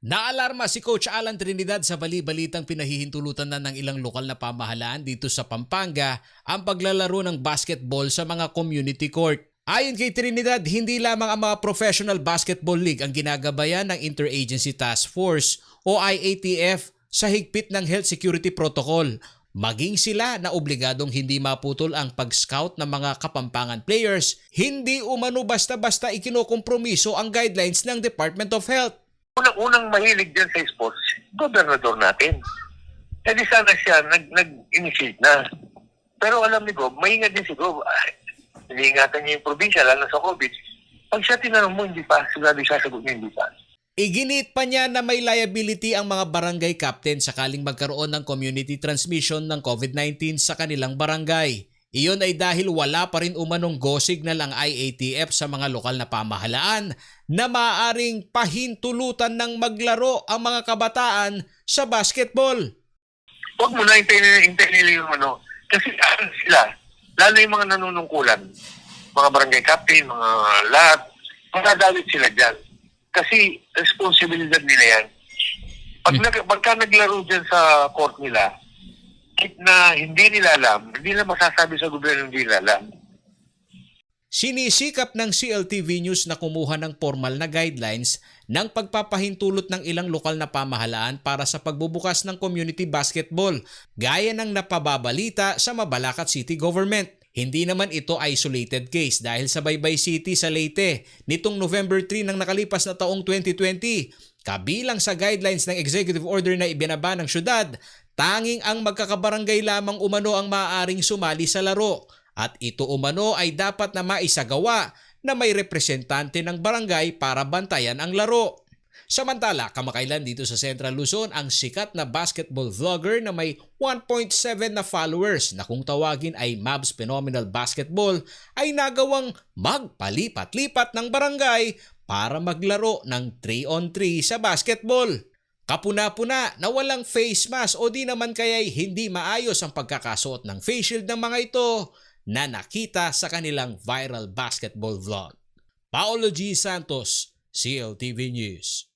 Naalarma si Coach Alan Trinidad sa bali-balitang pinahihintulutan na ng ilang lokal na pamahalaan dito sa Pampanga ang paglalaro ng basketball sa mga community court. Ayon kay Trinidad, hindi lamang ang mga Professional Basketball League ang ginagabayan ng Interagency Task Force o IATF sa higpit ng Health Security Protocol. Maging sila na obligadong hindi maputol ang pag-scout ng mga Kapampangan players, hindi umano basta-basta ikinokompromiso ang guidelines ng Department of Health. Unang mahilig dyan sa sports, gobernador natin. Eh di sana siya nag-initiate na. Pero alam ni Gob, maingat din si Gob. Iniingatan niya yung probinsya, lalo sa COVID. Pag siya tinanong mo, hindi pa. Sigurado siya sasagot niya, hindi pa. Iginit pa niya na may liability ang mga barangay captain sakaling magkaroon ng community transmission ng COVID-19 sa kanilang barangay. Iyon ay dahil wala pa rin umanong go signal ang IATF sa mga lokal na pamahalaan na maaaring pahintulutan ng maglaro ang mga kabataan sa basketball. Huwag mo na hintayin nila yung ano. Kasi sila, lalo yung mga nanunungkulan, mga barangay captain, mga lahat, magdadawit sila dyan. Kasi responsibilidad nila yan. Pagka naglaro dyan sa court nila, kahit na hindi nila alam, hindi na masasabi sa gobyerno hindi nila alam. Sinisikap ng CLTV News na kumuha ng formal na guidelines ng pagpapahintulot ng ilang lokal na pamahalaan para sa pagbubukas ng community basketball, gaya ng napababalita sa Mabalacat City Government. Hindi naman ito isolated case dahil sa Baybay City sa Leyte nitong November 3 ng nakalipas na taong 2020. Kabilang sa guidelines ng executive order na ibinaba ng syudad, tanging ang magkakabarangay lamang umano ang maaaring sumali sa laro at ito umano ay dapat na maisagawa na may representante ng barangay para bantayan ang laro. Samantala, kamakailan dito sa Central Luzon ang sikat na basketball vlogger na may 1.7 na followers na kung tawagin ay Mavs Phenomenal Basketball ay nagawang magpalipat-lipat ng barangay para maglaro ng 3-on-3 sa basketball. Kapuna-puna na walang face mask o di naman kaya'y hindi maayos ang pagkakasuot ng face shield ng mga ito na nakita sa kanilang viral basketball vlog. Paolo G. Santos, CLTV News.